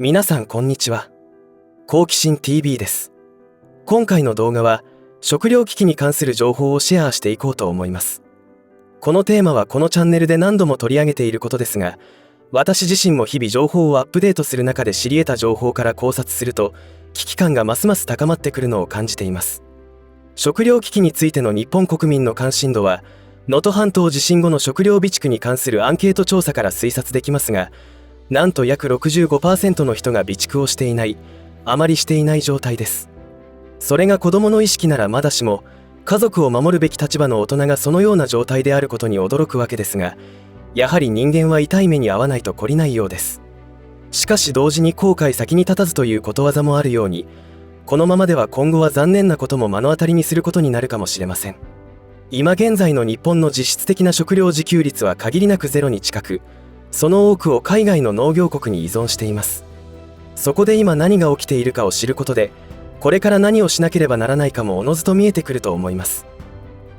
皆さんこんにちは。好奇心 TV です。今回の動画は食糧危機に関する情報をシェアしていこうと思います。このテーマはこのチャンネルで何度も取り上げていることですが、私自身も日々情報をアップデートする中で知り得た情報から考察すると、危機感がますます高まってくるのを感じています。食糧危機についての日本国民の関心度は、能登半島地震後の食糧備蓄に関するアンケート調査から推察できますが、なんと約 65% の人が備蓄をしていない、あまりしていない状態です。それが子どもの意識ならまだしも、家族を守るべき立場の大人がそのような状態であることに驚くわけですが、やはり人間は痛い目に遭わないと懲りないようです。しかし同時に後悔先に立たずということわざもあるように、このままでは今後は残念なことも目の当たりにすることになるかもしれません。今現在の日本の実質的な食料自給率は限りなくゼロに近く、その多くを海外の農業国に依存しています。そこで今何が起きているかを知ることで、これから何をしなければならないかもおのずと見えてくると思います。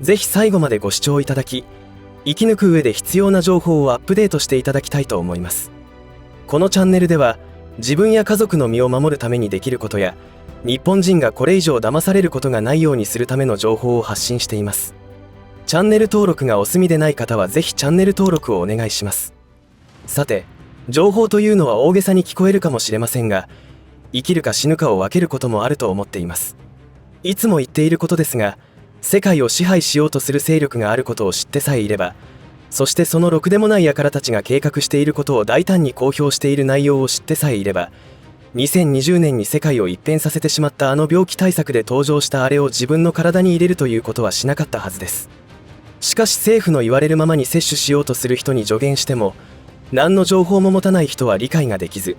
ぜひ最後までご視聴いただき、生き抜く上で必要な情報をアップデートしていただきたいと思います。このチャンネルでは、自分や家族の身を守るためにできることや、日本人がこれ以上騙されることがないようにするための情報を発信しています。チャンネル登録がお済みでない方はぜひチャンネル登録をお願いします。さて、情報というのは大げさに聞こえるかもしれませんが、生きるか死ぬかを分けることもあると思っています。いつも言っていることですが、世界を支配しようとする勢力があることを知ってさえいれば、そしてそのろくでもない輩たちが計画していることを大胆に公表している内容を知ってさえいれば、2020年に世界を一変させてしまったあの病気対策で登場したあれを自分の体に入れるということはしなかったはずです。しかし政府の言われるままに摂取しようとする人に助言しても、何の情報も持たない人は理解ができず、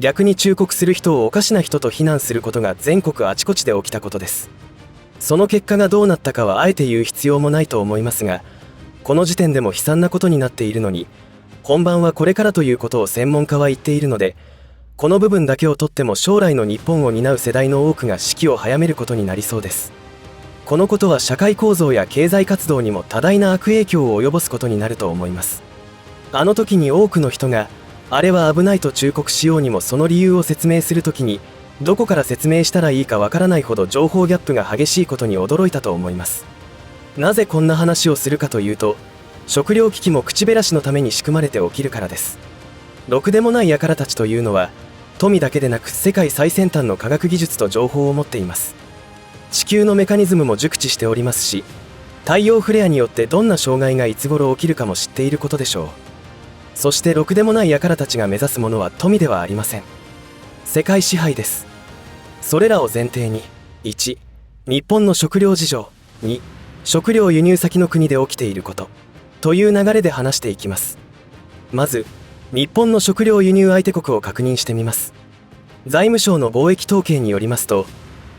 逆に忠告する人をおかしな人と非難することが全国あちこちで起きたことです。その結果がどうなったかはあえて言う必要もないと思いますが、この時点でも悲惨なことになっているのに、本番はこれからということを専門家は言っているので、この部分だけをとっても将来の日本を担う世代の多くが死期を早めることになりそうです。このことは社会構造や経済活動にも多大な悪影響を及ぼすことになると思います。あの時に多くの人が、あれは危ないと忠告しようにもその理由を説明するときに、どこから説明したらいいかわからないほど情報ギャップが激しいことに驚いたと思います。なぜこんな話をするかというと、食糧危機も口減らしのために仕組まれて起きるからです。ろくでもない輩たちというのは、富だけでなく世界最先端の科学技術と情報を持っています。地球のメカニズムも熟知しておりますし、太陽フレアによってどんな障害がいつ頃起きるかも知っていることでしょう。そしてろくでもない輩たちが目指すものは富ではありません。世界支配です。それらを前提に、1、日本の食料事情、2、食料輸入先の国で起きていること、という流れで話していきます。まず、日本の食料輸入相手国を確認してみます。財務省の貿易統計によりますと、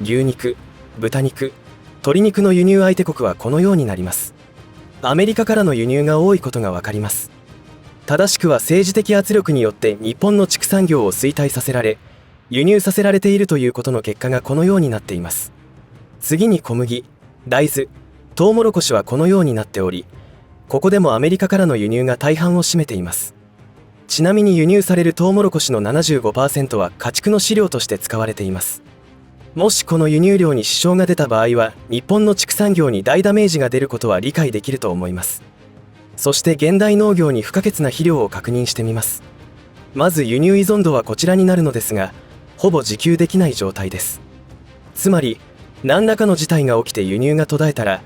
牛肉、豚肉、鶏肉の輸入相手国はこのようになります。アメリカからの輸入が多いことがわかります。正しくは政治的圧力によって日本の畜産業を衰退させられ、輸入させられているということの結果がこのようになっています。次に小麦、大豆、トウモロコシはこのようになっており、ここでもアメリカからの輸入が大半を占めています。ちなみに輸入されるトウモロコシの 75% は家畜の飼料として使われています。もしこの輸入量に支障が出た場合は、日本の畜産業に大ダメージが出ることは理解できると思います。そして現代農業に不可欠な肥料を確認してみます。まず輸入依存度はこちらになるのですが、ほぼ自給できない状態です。つまり、何らかの事態が起きて輸入が途絶えたら、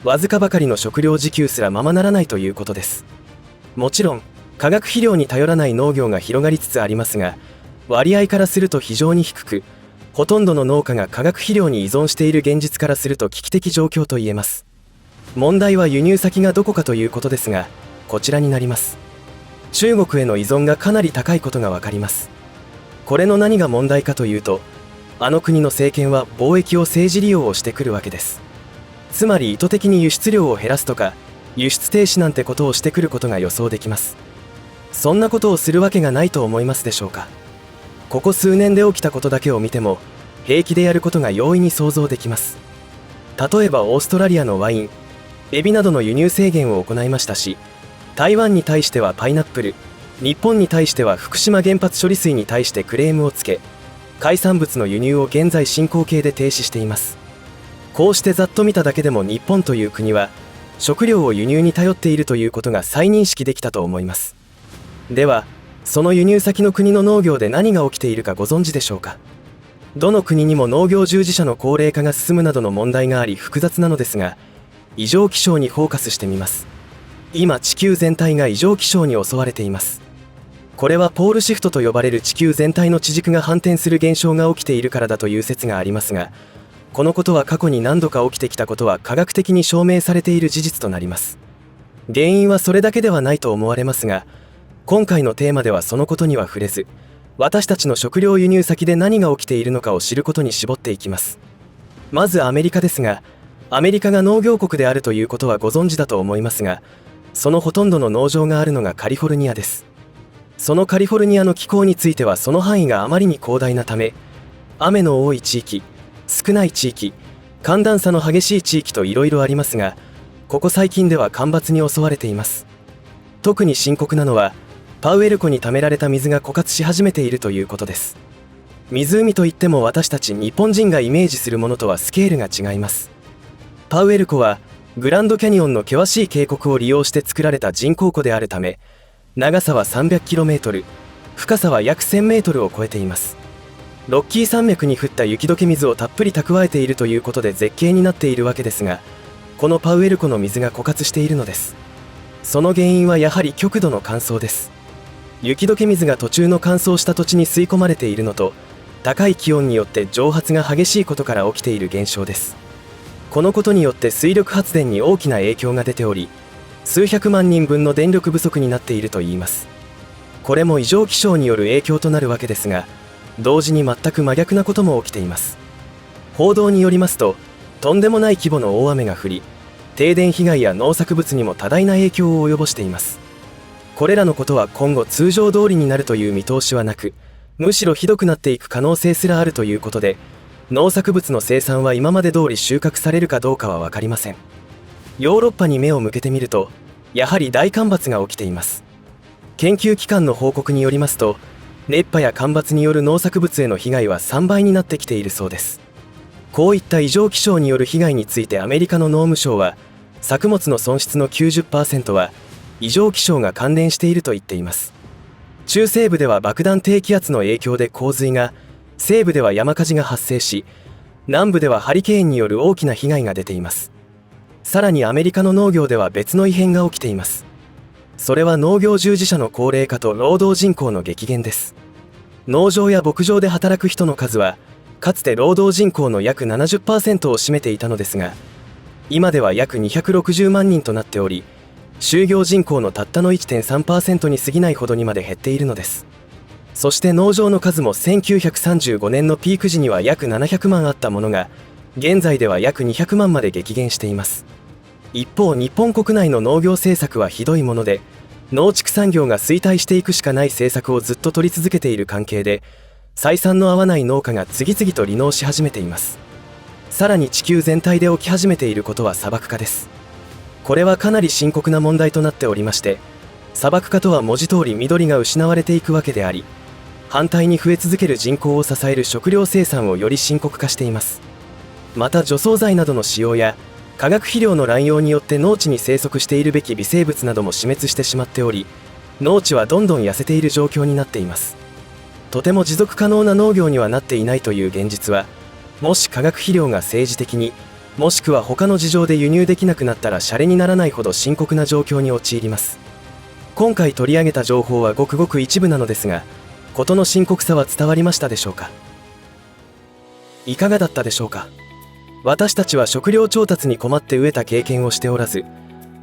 わずかばかりの食料自給すらままならないということです。もちろん、化学肥料に頼らない農業が広がりつつありますが、割合からすると非常に低く、ほとんどの農家が化学肥料に依存している現実からすると危機的状況と言えます。問題は輸入先がどこかということですが、こちらになります。中国への依存がかなり高いことがわかります。これの何が問題かというと、あの国の政権は貿易を政治利用をしてくるわけです。つまり意図的に輸出量を減らすとか、輸出停止なんてことをしてくることが予想できます。そんなことをするわけがないと思いますでしょうか。ここ数年で起きたことだけを見ても、平気でやることが容易に想像できます。例えばオーストラリアのワイン、エビなどの輸入制限を行いましたし、台湾に対してはパイナップル、日本に対しては福島原発処理水に対してクレームをつけ、海産物の輸入を現在進行形で停止しています。こうしてざっと見ただけでも日本という国は食料を輸入に頼っているということが再認識できたと思います。ではその輸入先の国の農業で何が起きているかご存知でしょうか。どの国にも農業従事者の高齢化が進むなどの問題があり複雑なのですが、異常気象にフォーカスしてみます。今地球全体が異常気象に襲われています。これはポールシフトと呼ばれる地球全体の地軸が反転する現象が起きているからだという説がありますが、このことは過去に何度か起きてきたことは科学的に証明されている事実となります。原因はそれだけではないと思われますが、今回のテーマではそのことには触れず、私たちの食料輸入先で何が起きているのかを知ることに絞っていきます。まずアメリカですが、アメリカが農業国であるということはご存知だと思いますが、そのほとんどの農場があるのがカリフォルニアです。そのカリフォルニアの気候についてはその範囲があまりに広大なため、雨の多い地域、少ない地域、寒暖差の激しい地域といろいろありますが、ここ最近では干ばつに襲われています。特に深刻なのはパウエル湖に溜められた水が枯渇し始めているということです。湖といっても私たち日本人がイメージするものとはスケールが違います。パウエル湖はグランドキャニオンの険しい渓谷を利用して作られた人工湖であるため、長さは 300km、深さは約 1000m を超えています。ロッキー山脈に降った雪解け水をたっぷり蓄えているということで絶景になっているわけですが、このパウエル湖の水が枯渇しているのです。その原因はやはり極度の乾燥です。雪解け水が途中の乾燥した土地に吸い込まれているのと、高い気温によって蒸発が激しいことから起きている現象です。このことによって水力発電に大きな影響が出ており、数百万人分の電力不足になっているといいます。これも異常気象による影響となるわけですが、同時に全く真逆なことも起きています。報道によりますと、とんでもない規模の大雨が降り、停電被害や農作物にも多大な影響を及ぼしています。これらのことは今後通常通りになるという見通しはなく、むしろひどくなっていく可能性すらあるということで、農作物の生産は今まで通り収穫されるかどうかは分かりません。ヨーロッパに目を向けてみると、やはり大干ばつが起きています。研究機関の報告によりますと、熱波や干ばつによる農作物への被害は3倍になってきているそうです。こういった異常気象による被害についてアメリカの農務省は、作物の損失の 90% は異常気象が関連していると言っています。中西部では爆弾低気圧の影響で洪水が、西部では山火事が発生し、南部ではハリケーンによる大きな被害が出ています。さらにアメリカの農業では別の異変が起きています。それは農業従事者の高齢化と労働人口の激減です。農場や牧場で働く人の数は、かつて労働人口の約 70% を占めていたのですが、今では約260万人となっており、就業人口のたったの 1.3% に過ぎないほどにまで減っているのです。そして農場の数も1935年のピーク時には約700万あったものが、現在では約200万まで激減しています。一方、日本国内の農業政策はひどいもので、農畜産業が衰退していくしかない政策をずっと取り続けている関係で、採算の合わない農家が次々と離農し始めています。さらに地球全体で起き始めていることは砂漠化です。これはかなり深刻な問題となっておりまして、砂漠化とは文字通り緑が失われていくわけであり、反対に増え続ける人口を支える食料生産をより深刻化しています。また除草剤などの使用や化学肥料の乱用によって農地に生息しているべき微生物なども死滅してしまっており、農地はどんどん痩せている状況になっています。とても持続可能な農業にはなっていないという現実は、もし化学肥料が政治的に、もしくは他の事情で輸入できなくなったらシャレにならないほど深刻な状況に陥ります。今回取り上げた情報はごくごく一部なのですが、事の深刻さは伝わりましたでしょうか。いかがだったでしょうか。私たちは食料調達に困って飢えた経験をしておらず、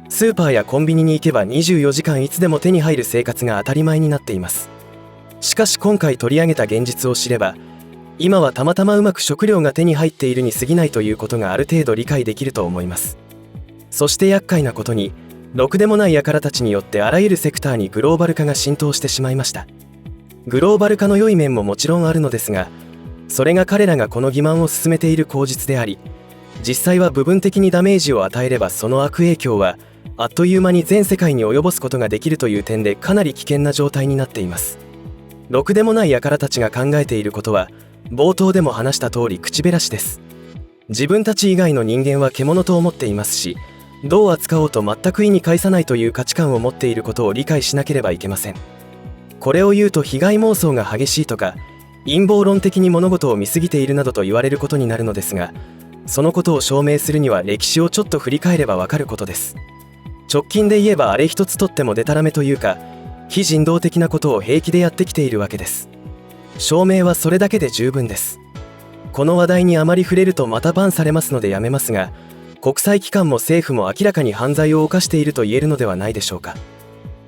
スーパーやコンビニに行けば24時間いつでも手に入る生活が当たり前になっています。しかし今回取り上げた現実を知れば、今はたまたまうまく食料が手に入っているに過ぎないということがある程度理解できると思います。そして厄介なことに、ろくでもない輩たちによってあらゆるセクターにグローバル化が浸透してしまいました。グローバル化の良い面ももちろんあるのですが、それが彼らがこの欺瞞を進めている口実であり、実際は部分的にダメージを与えればその悪影響はあっという間に全世界に及ぼすことができるという点でかなり危険な状態になっています。ろくでもない輩たちが考えていることは冒頭でも話した通り口減らしです。自分たち以外の人間は獣と思っていますし、どう扱おうと全く意に介さないという価値観を持っていることを理解しなければいけません。これを言うと被害妄想が激しいとか陰謀論的に物事を見過ぎているなどと言われることになるのですが、そのことを証明するには歴史をちょっと振り返ればわかることです。直近で言えばあれ一つとってもデタラメというか非人道的なことを平気でやってきているわけです。証明はそれだけで十分です。この話題にあまり触れるとまたバンされますのでやめますが、国際機関も政府も明らかに犯罪を犯していると言えるのではないでしょうか。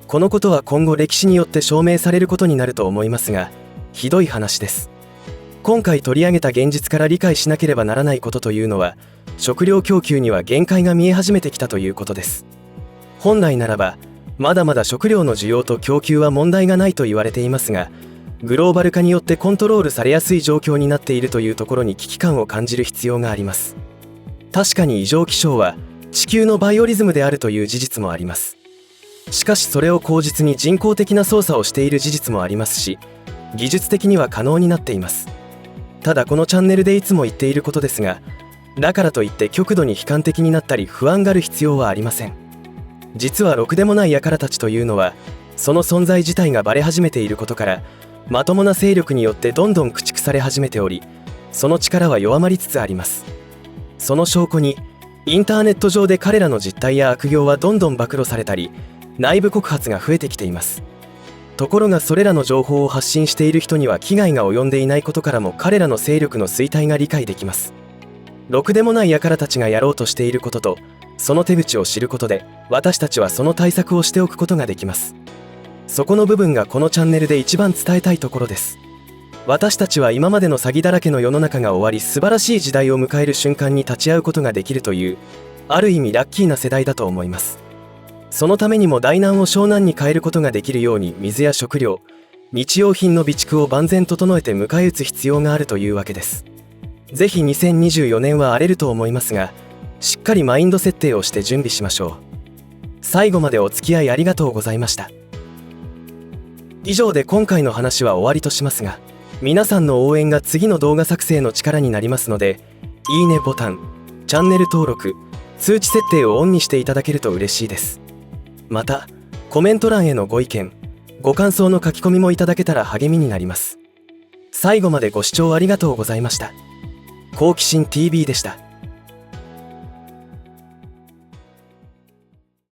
このことは今後歴史によって証明されることになると思いますが、ひどい話です。今回取り上げた現実から理解しなければならないことというのは、食料供給には限界が見え始めてきたということです。本来ならばまだまだ食料の需要と供給は問題がないと言われていますが、グローバル化によってコントロールされやすい状況になっているというところに危機感を感じる必要があります。確かに異常気象は地球のバイオリズムであるという事実もあります。しかしそれを口実に人工的な操作をしている事実もありますし、技術的には可能になっています。ただこのチャンネルでいつも言っていることですが、だからといって極度に悲観的になったり不安がる必要はありません。実はろくでもない輩たちというのは、その存在自体がバレ始めていることからまともな勢力によってどんどん駆逐され始めており、その力は弱まりつつあります。その証拠にインターネット上で彼らの実態や悪行はどんどん暴露されたり、内部告発が増えてきています。ところがそれらの情報を発信している人には危害が及んでいないことからも彼らの勢力の衰退が理解できます。ろくでもない輩たちがやろうとしていることとその手口を知ることで、私たちはその対策をしておくことができます。そこの部分がこのチャンネルで一番伝えたいところです。私たちは今までの詐欺だらけの世の中が終わり、素晴らしい時代を迎える瞬間に立ち会うことができるという、ある意味ラッキーな世代だと思います。そのためにも大難を小難に変えることができるように、水や食料、日用品の備蓄を万全整えて迎え撃つ必要があるというわけです。ぜひ2024年は荒れると思いますが、しっかりマインド設定をして準備しましょう。最後までお付き合いありがとうございました。以上で今回の話は終わりとしますが、皆さんの応援が次の動画作成の力になりますので、いいねボタン、チャンネル登録、通知設定をオンにしていただけると嬉しいです。また、コメント欄へのご意見、ご感想の書き込みもいただけたら励みになります。最後までご視聴ありがとうございました。好奇心 TV でした。